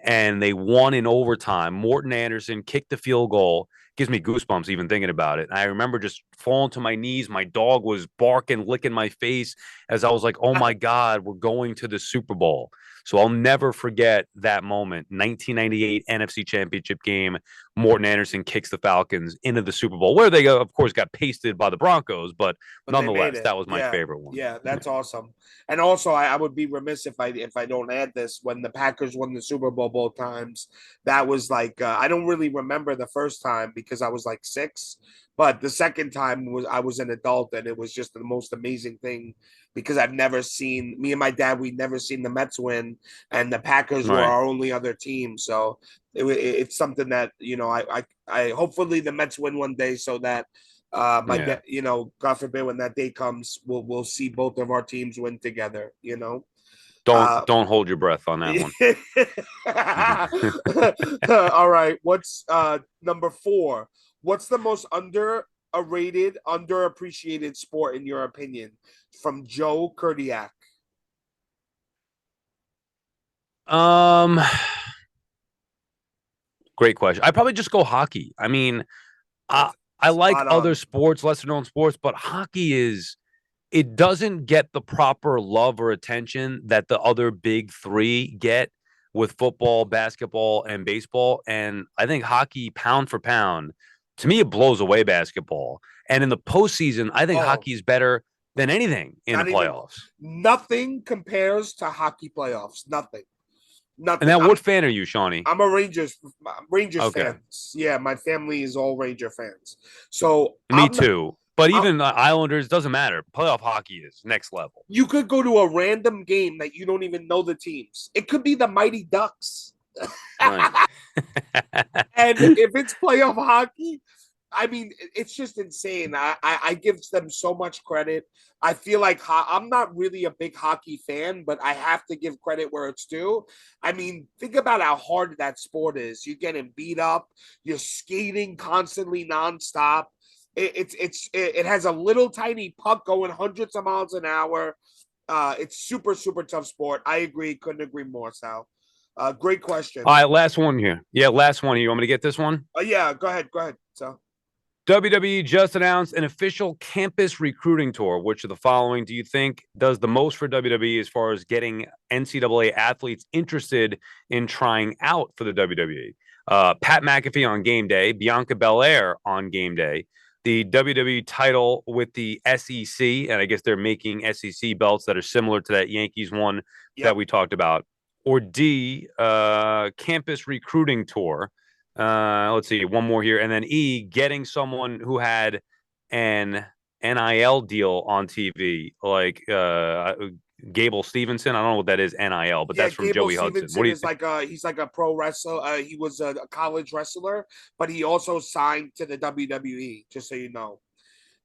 And they won in overtime. Morton Anderson kicked the field goal. gives me goosebumps even thinking about it. And I remember just falling to my knees. My dog was barking, licking my face as I was like, oh my God, we're going to the Super Bowl. So I'll never forget that moment. 1998 NFC Championship game. Morton Anderson kicks the Falcons into the Super Bowl, where they, of course, got pasted by the Broncos. But But they made nonetheless, it. that was my Yeah. favorite one. Yeah, that's awesome. And also, I would be remiss if I don't add this. When the Packers won the Super Bowl both times, that was like I don't really remember the first time because I was like 6, but the second time was I was an adult, and it was just the most amazing thing because I've never seen me and my dad. We'd never seen the Mets win, and the Packers were Right. our only other team. So it's something that I hopefully the Mets win one day so that my Yeah. God forbid when that day comes, we'll see both of our teams win together. Don't hold your breath on that one. All right. What's number 4? What's the most underappreciated sport in your opinion? From Joe Kurdiak. Um, Great question. I probably just go hockey. I mean, I That's I like spot other on. sports, lesser known sports, but hockey is it doesn't get the proper love or attention that the other big three get with football, basketball, and baseball. And I think hockey, pound for pound, to me, it blows away basketball. And in the postseason, I think Oh, hockey is better than anything in the not even playoffs. nothing compares to hockey playoffs. Nothing. And Nothing. now, what fan are you, Shawnee? I'm a Rangers Okay, fans. Yeah, my family is all Ranger fans. So me I'm not. too. But I'm, even Islanders doesn't matter. Playoff hockey is next level. you could go to a random game that you don't even know the teams. It could be the Mighty Ducks. Right. And if it's playoff hockey, I mean, it's just insane. I give them so much credit. I feel like I'm not really a big hockey fan, but I have to give credit where it's due. I mean, think about how hard that sport is. You're getting beat up. You're skating constantly nonstop. It has a little tiny puck going hundreds of miles an hour. It's super super tough sport. I agree. Couldn't agree more, Sal. Great question. All right, last one here. Yeah, last one. You want me to get this one? Yeah, go ahead. Go ahead. So. WWE just announced an official campus recruiting tour. Which of the following do you think does the most for WWE as far as getting NCAA athletes interested in trying out for the WWE? Pat McAfee on game day, Bianca Belair on game day, the WWE title with the SEC, and I guess they're making SEC belts that are similar to that Yankees one that Yep. we talked about, or D, campus recruiting tour. Let's see, one more here, and then E, getting someone who had an NIL deal on TV, like Gable Stevenson. I don't know what that is, NIL, but Yeah, that's from Gable Joey Hudson. What Stevenson do you is think? he's like a pro wrestler. He was a college wrestler, but he also signed to the WWE. Just so you know.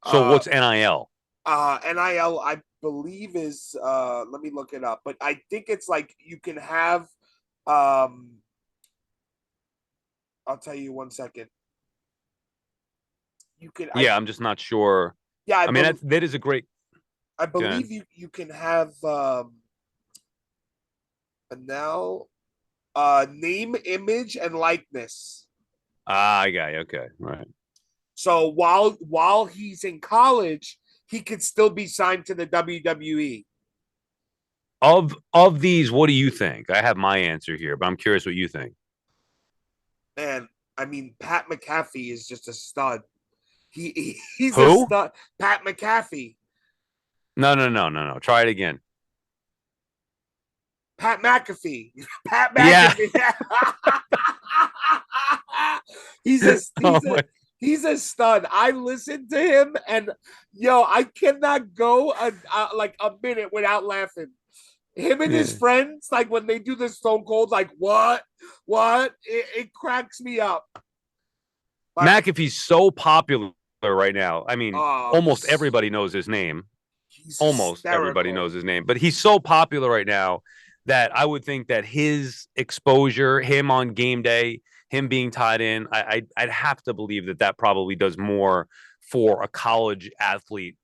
So Uh, what's NIL? NIL, I believe is let me look it up, but I think it's like you can have I'll tell you 1 second. You can Yeah, I'm just not sure. yeah, I mean, that is a great. I Yeah. believe you can have now name, image, and likeness. I got you. Okay, right. So while he's in college, he could still be signed to the WWE. Of these, what do you think? I have my answer here, but I'm curious what you think. And I mean, Pat McAfee is just a stud. He's a Who? stud. Pat McAfee. No, no, no, no, no. Try it again. Pat McAfee. Pat Yeah. McAfee. he's a Oh he's a my. he's a stud. I listened to him, and I cannot go like a minute without laughing. Him and his Yeah. friends, like when they do the Stone Cold, like what, it cracks me up. But McAfee's so popular right now. I mean, oh, almost everybody knows his name. he's Almost everybody hysterical. knows his name, but he's so popular right now that I would think that his exposure, him on game day, him being tied in, I'd have to believe that probably does more for a college athlete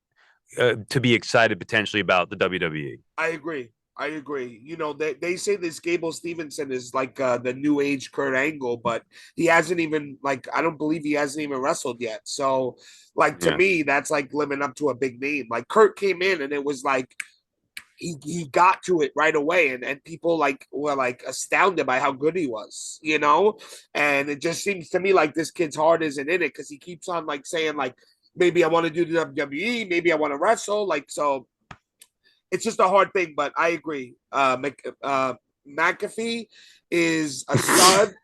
to be excited potentially about the WWE. I agree. I agree. You know, they say this Gable Stevenson is like the new age Kurt Angle, but he hasn't even like I don't believe he hasn't even wrestled yet. So, like to Yeah. me, that's like living up to a big name. Like Kurt came in and it was like he got to it right away, and people like were like astounded by how good he was, you know. And it just seems to me like this kid's heart isn't in it because he keeps on like saying like maybe I want to do the WWE, maybe I want to wrestle, like so it's just a hard thing, but I agree. McAfee is a stud.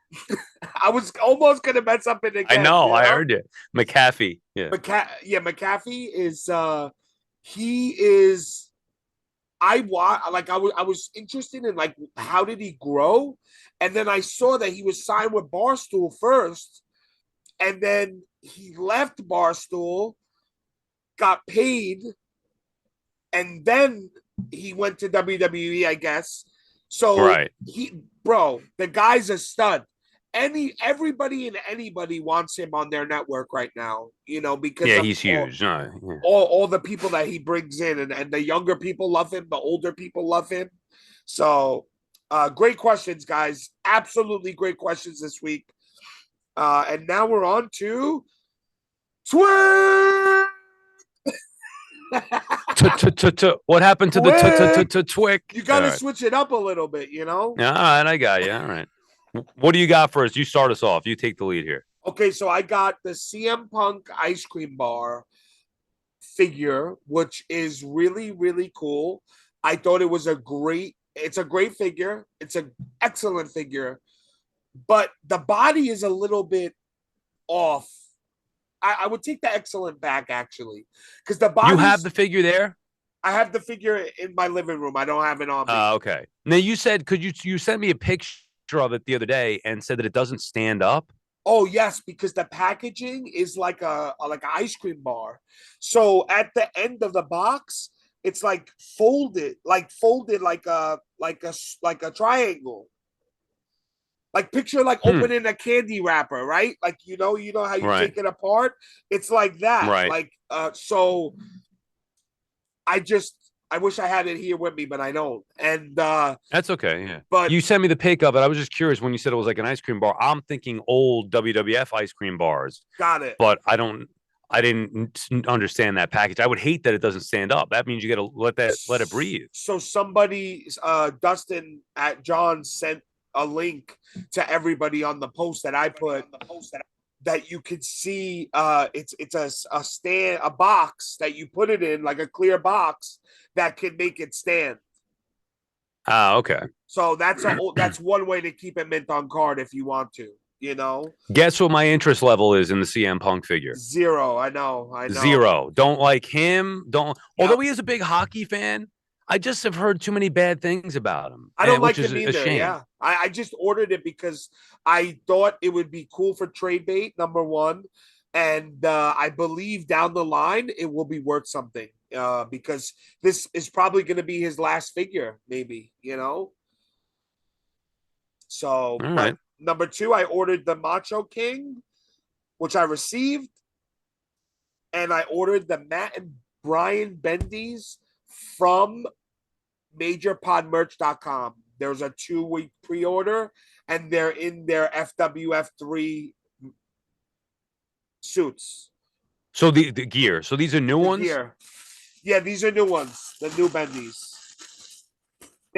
I was almost gonna mess up it I again. know. You I know? heard it. McAfee. Yeah. McAfee is he is I was interested in like how did he grow? And then I saw that he was signed with Barstool first, and then he left Barstool, got paid, and then he went to WWE, I guess. So Right. the guy's a stud. Everybody and anybody wants him on their network right now, you know, because Yeah, of he's huge. No, yeah. all the people that he brings in, and the younger people love him, the older people love him. So great questions, guys. Absolutely great questions this week. And now we're on to Twitter. What happened to the twick? You got to switch it up a little bit, you know? All right, I got you. All right. What do you got first? You start us off. You take the lead here. Okay, so I got the CM Punk ice cream bar figure, which is really, really cool. I thought it's a great figure. It's an excellent figure, but the body is a little bit off. I would take the excellent back actually, because the body. You have the figure there? I have the figure in my living room. I don't have it on me. Okay. Now you said, could you send me a picture of it the other day and said that it doesn't stand up? Oh yes, because the packaging is like a like an ice cream bar. So at the end of the box, it's like folded like a triangle. Like picture like opening a candy wrapper, right? Like you know how you Right. take it apart. It's like that. Right. Like so I wish I had it here with me, but I don't. And that's okay. Yeah. But you sent me the pic of it. I was just curious when you said it was like an ice cream bar. I'm thinking old WWF ice cream bars. Got it. But I didn't understand that package. I would hate that it doesn't stand up. That means you got to let it breathe. So somebody, Dustin at John sent a link to everybody on the post that I put that you could see. It's a box that you put it in, like a clear box that can make it stand. Okay. So that's one way to keep it mint on card if you want to. You know, guess what my interest level is in the CM Punk figure? 0. I know. 0. Don't like him. Although he is a big hockey fan, I just have heard too many bad things about him. I don't like him either. Yeah, I just ordered it because I thought it would be cool for trade bait, number one, and I believe down the line it will be worth something because this is probably going to be his last figure, maybe, you know. So, all right. Number 2, I ordered the Macho King, which I received, and I ordered the Matt and Brian Bendies from MajorPodMerch.com. There's a 2-week pre-order, and they're in their FWF3 suits. So the gear. So these are new ones? Gear. Yeah, these are new ones. The new Bendies.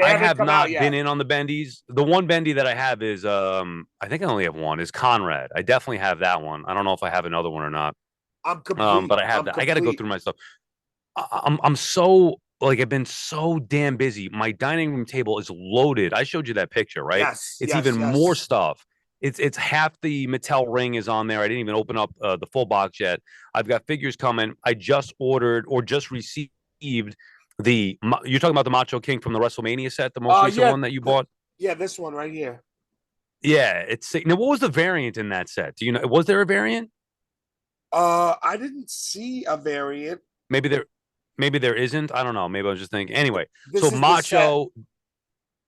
I have not been in on the Bendies. The one Bendy that I have is I think I only have one, is Conrad. I definitely have that one. I don't know if I have another one or not. I'm complete. But I have that. I got to go through my stuff. I'm so like I've been so damn busy. My dining room table is loaded. I showed you that picture, right? Yes. It's even more stuff. It's half the Mattel ring is on there. I didn't even open up the full box yet. I've got figures coming. I just ordered or just received you're talking about the Macho King from the WrestleMania set, the most recent one that you bought? Yeah, this one right here. Yeah, now what was the variant in that set? Do you know? Was there a variant? I didn't see a variant. Maybe there isn't. I don't know. Maybe I was just thinking. Anyway, so Macho,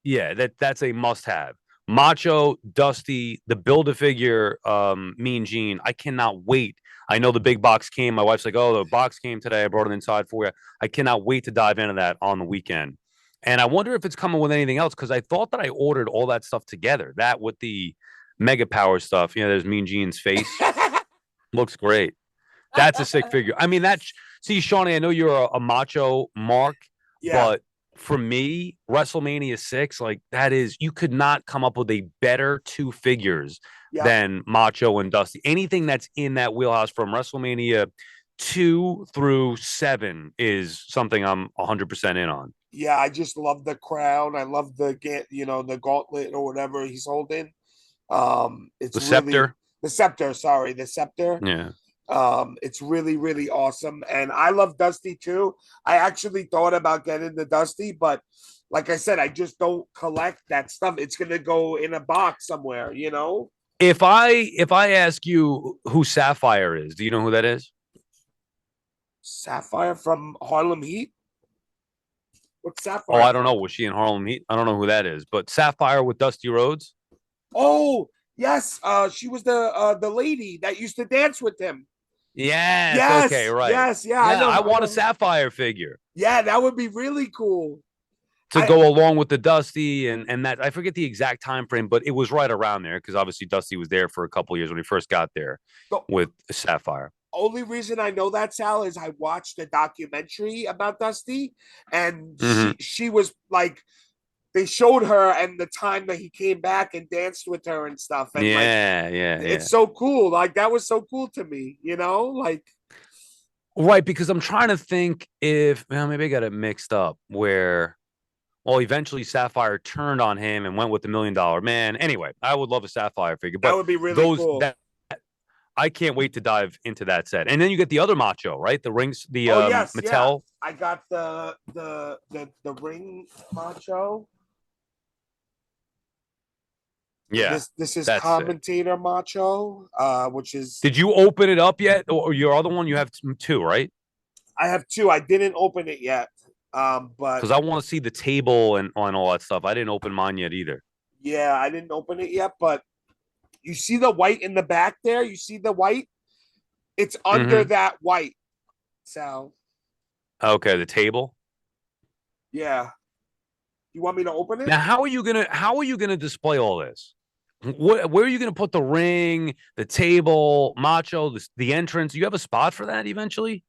yeah, that's a must-have. Macho, Dusty, the Build-A-Figure, Mean Gene. I cannot wait. I know the big box came. My wife's like, "Oh, the box came today. I brought it inside for you." I cannot wait to dive into that on the weekend. And I wonder if it's coming with anything else because I thought that I ordered all that stuff together. That with the Mega Power stuff. There's Mean Gene's face. Looks great. That's a sick figure. I mean, see, Shawnee, I know you're a macho mark, Yeah. but for me, WrestleMania 6, like that is, you could not come up with a better two figures than Macho and Dusty. Anything that's in that wheelhouse from WrestleMania 2 through 7 is something I'm 100% in on. Yeah, I just love the crown. I love the gauntlet or whatever he's holding. It's The really scepter. the scepter. Sorry, the scepter. Yeah. It's really, really awesome. And I love Dusty too. I actually thought about getting the Dusty, but like I said, I just don't collect that stuff. It's gonna go in a box somewhere, If I ask you who Sapphire is, do you know who that is? Sapphire from Harlem Heat. What's Oh, Sapphire? I don't know. Was she in Harlem Heat? I don't know who that is, but Sapphire with Dusty Rhodes. Oh, yes. She was the lady that used to dance with him. Yes. Yes. Okay. Right. Yes. Yeah. Yeah. I want know. a Sapphire figure. Yeah, that would be really cool To go along with the Dusty and that I forget the exact time frame, but it was right around there because obviously Dusty was there for a couple of years when he first got there with Sapphire. Only reason I know that, Sal, is I watched a documentary about Dusty, and she was like, they showed her and the time that he came back and danced with her and stuff. And it's so cool. Like that was so cool to me, Right, because I'm trying to think if maybe I got it mixed up where. Well, eventually Sapphire turned on him and went with the $1 Million Man. Anyway, I would love a Sapphire figure, but that would be really cool. I can't wait to dive into that set. And then you get the other Macho, right? The rings, the Mattel. Yeah. I got the ring Macho. Yeah, this is commentator Macho, which is. Did you open it up yet, or your other one? You have two, right? I have two. I didn't open it yet. But because I want to see the table and on all that stuff. I didn't open mine yet either. Yeah, I didn't open it yet, but you see the white in the back there? You see the white? It's under that white. So okay, the table. Yeah. You want me to open it? Now, how are you gonna display all this? Where are you gonna put the ring, the table, Macho, the entrance? You have a spot for that eventually?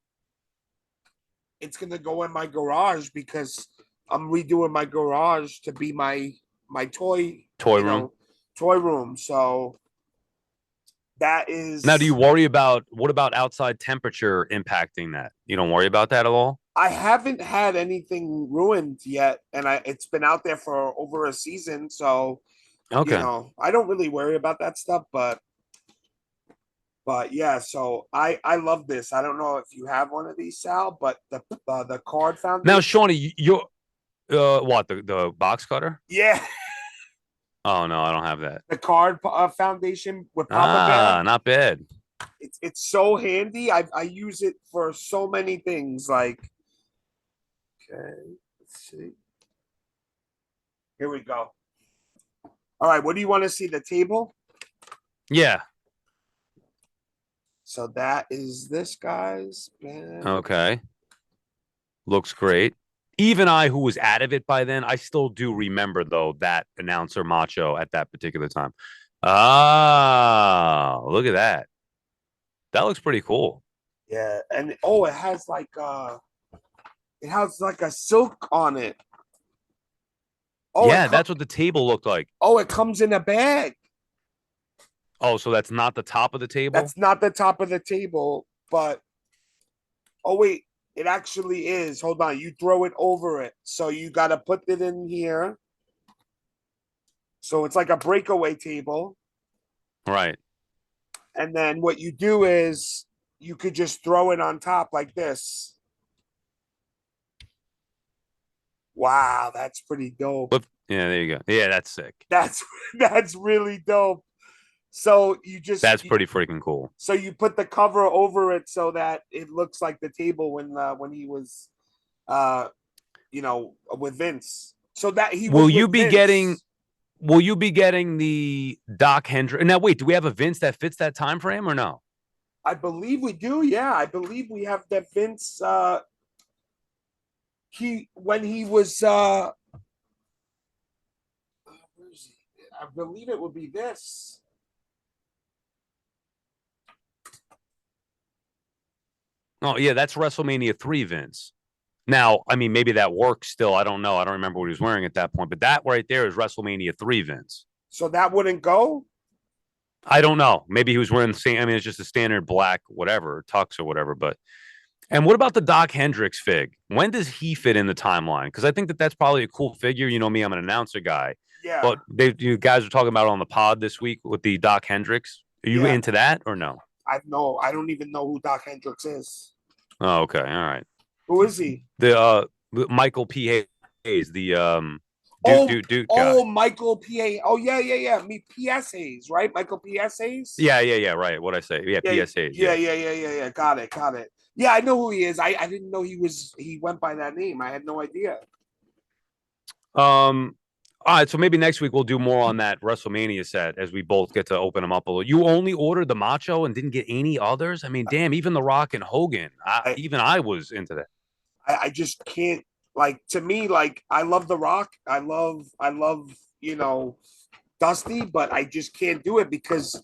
It's gonna go in my garage because I'm redoing my garage to be my toy room. So that is. Now, do you worry about what about outside temperature impacting that? You don't worry about that at all? I haven't had anything ruined yet, and it's been out there for over a season, so okay. I don't really worry about that stuff, but yeah, so I love this. I don't know if you have one of these, Sal, but the card foundation. Now, Shawnee, you're what, the box cutter? Yeah. Oh no, I don't have that. The card foundation with Papa Bear. Not bad. It's so handy. I use it for so many things. Like, okay, let's see. Here we go. All right, what do you want to see? The table? Yeah. So that is this, guys. Okay. Looks great. Even I, who was out of it by then, I still do remember, though, that announcer Macho at that particular time. Ah, look at that. That looks pretty cool. Yeah, and it has like a silk on it. Oh, yeah, that's what the table looked like. Oh, it comes in a bag. Oh, so that's not the top of the table? That's not the top of the table, but wait. It actually is. Hold on. You throw it over it. So you got to put it in here. So it's like a breakaway table. Right. And then what you do is you could just throw it on top like this. Wow, that's pretty dope. Yeah, there you go. Yeah, that's sick. That's really dope. So that's pretty freaking cool. So you put the cover over it so that it looks like the table when he was, with Vince. So that he will you be getting the Doc Hendricks? Now wait, do we have a Vince that fits that time frame or no? I believe we do. Yeah, I believe we have that Vince. When he was I believe it would be this. Oh yeah, that's WrestleMania 3, Vince. Now, I mean, maybe that works still. I don't know. I don't remember what he was wearing at that point, but that right there is WrestleMania 3, Vince. So that wouldn't go? I don't know. Maybe he was wearing the same. I mean, it's just a standard black whatever tux or whatever. But and what about the Doc Hendricks fig? When does he fit in the timeline? Because I think that that's probably a cool figure. You know me, I'm an announcer guy. Yeah. But you guys were talking about it on the pod this week with the Doc Hendricks. Are you into that or no? I don't even know who Doc Hendricks is. Oh, okay. All right. Who is he? The Michael P. Hayes, the dude guy. Oh, Michael P. Oh, yeah. Me, P.S. Hayes, right? Michael P.S. Hayes? Yeah. Right. What'd I say? Yeah, P.S. Hayes. Yeah. Got it. Yeah, I know who he is. I didn't know he went by that name. I had no idea. All right, so maybe next week we'll do more on that WrestleMania set as we both get to open them up a little. You only ordered the Macho and didn't get any others? I mean, damn, even The Rock and Hogan. I was into that. I just can't, like, to me, like, I love The Rock. I love, Dusty, but I just can't do it because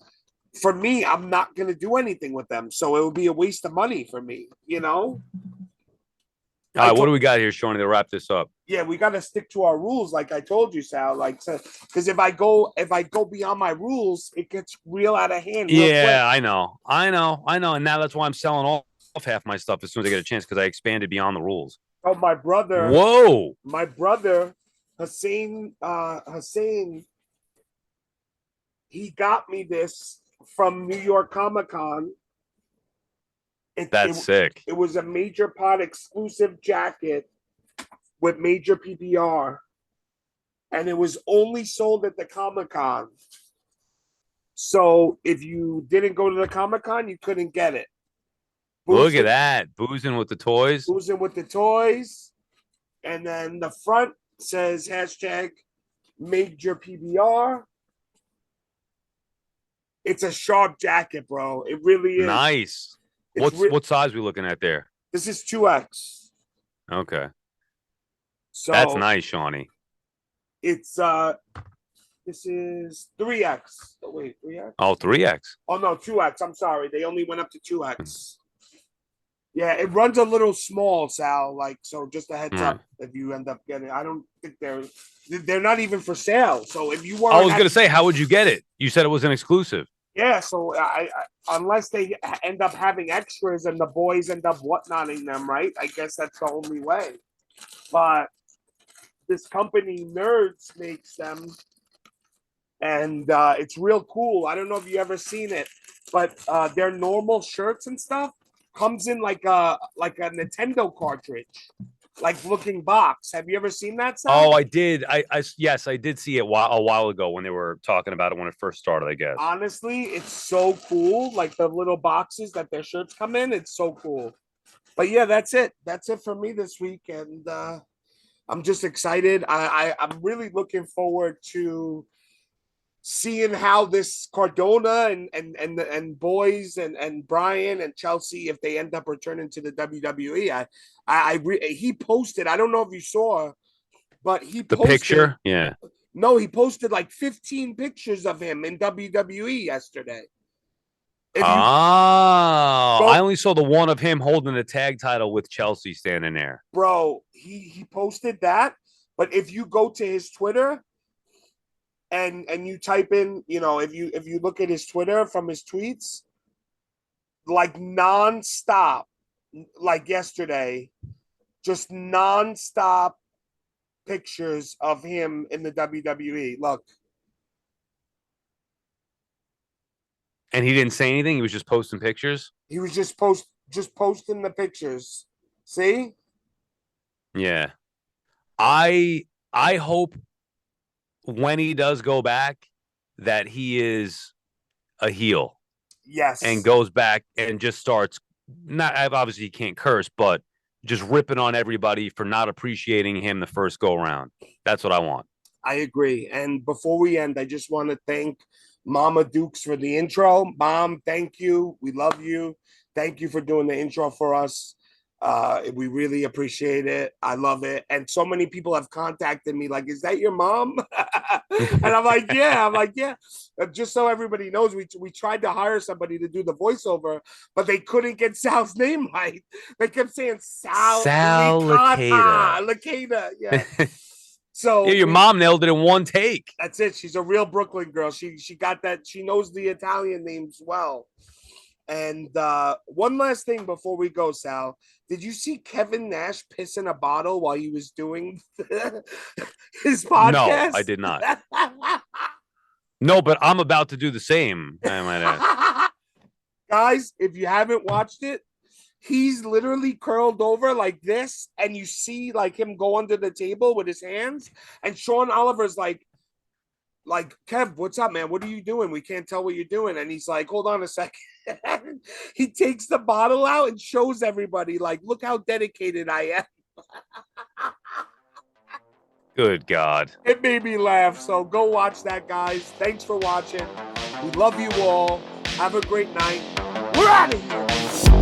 for me, I'm not going to do anything with them. So it would be a waste of money for me, All right, what do we got here, Shawnee, to wrap this up? Yeah, we got to stick to our rules, like I told you, Sal. Like, because if I go beyond my rules, it gets real out of hand. Yeah, I know, and now that's why I'm selling off half my stuff as soon as I get a chance because I expanded beyond the rules. Oh, my brother! Whoa, my brother, Hussein, he got me this from New York Comic Con. That's sick. It was a Major Pod exclusive jacket with Major PPR, and it was only sold at the Comic-Con. So if you didn't go to the Comic-Con, you couldn't get it. Look at that. Boozing with the toys. Boozing with the toys. And then the front says hashtag Major PBR. It's a sharp jacket, bro. It really is. Nice. What size are we looking at there? This is 2X. Okay. So that's nice, Shawnee. It's this is 3X. Oh, wait, 3X? Oh, 3X. Oh no, 2X. I'm sorry. They only went up to 2X. Yeah, it runs a little small, Sal. Like, so just a heads up if you end up getting. I don't think they're not even for sale. So if you want, I was gonna say, how would you get it? You said it was an exclusive. Yeah, so I unless they end up having extras and the boys end up whatnotting them, right? I guess that's the only way. But this company, Nerds, makes them, and it's real cool. I don't know if you ever seen it, but their normal shirts and stuff comes in like a Nintendo cartridge, like looking box. Have you ever seen that stuff? Oh, I did. Yes, I did see it a while ago when they were talking about it when it first started, I guess. Honestly, it's so cool. Like the little boxes that their shirts come in, it's so cool. But yeah, that's it. That's it for me this week, and I'm just excited. I'm really looking forward to seeing how this Cardona and boys and Brian and Chelsea, if they end up returning to the WWE. He posted, I don't know if you saw, but he posted the picture. Yeah. No, he posted like 15 pictures of him in WWE yesterday. I only saw the one of him holding the tag title with Chelsea standing there. Bro, he posted that, but if you go to his Twitter and you type in, if you look at his Twitter from his tweets, like nonstop, like yesterday, just nonstop pictures of him in the WWE. Look. And he didn't say anything. He was just posting pictures. He was just posting the pictures. See? Yeah. I hope when he does go back that he is a heel. Yes. And goes back and just starts obviously he can't curse, but just ripping on everybody for not appreciating him the first go around. That's what I want. I agree. And before we end, I just want to thank Mama Dukes for the intro. Mom, thank you. We love you. Thank you for doing the intro for us. We really appreciate it. I love it. And so many people have contacted me like, is that your mom? And I'm like, yeah. Just so everybody knows, we tried to hire somebody to do the voiceover, but they couldn't get Sal's name right. They kept saying Sal Licata. Yeah. So yeah, your mom nailed it in one take. That's it. She's a real Brooklyn girl. She got that. She knows the Italian names well. And one last thing before we go, Sal. Did you see Kevin Nash piss in a bottle while he was doing his podcast? No, I did not. No, but I'm about to do the same. I might add. Guys, if you haven't watched it, he's literally curled over like this, and you see like him go under the table with his hands. And Sean Oliver's like, Kev, what's up, man? What are you doing? We can't tell what you're doing. And he's like, hold on a second. He takes the bottle out and shows everybody, like, look how dedicated I am. Good God. It made me laugh. So go watch that, guys. Thanks for watching. We love you all. Have a great night. We're out of here.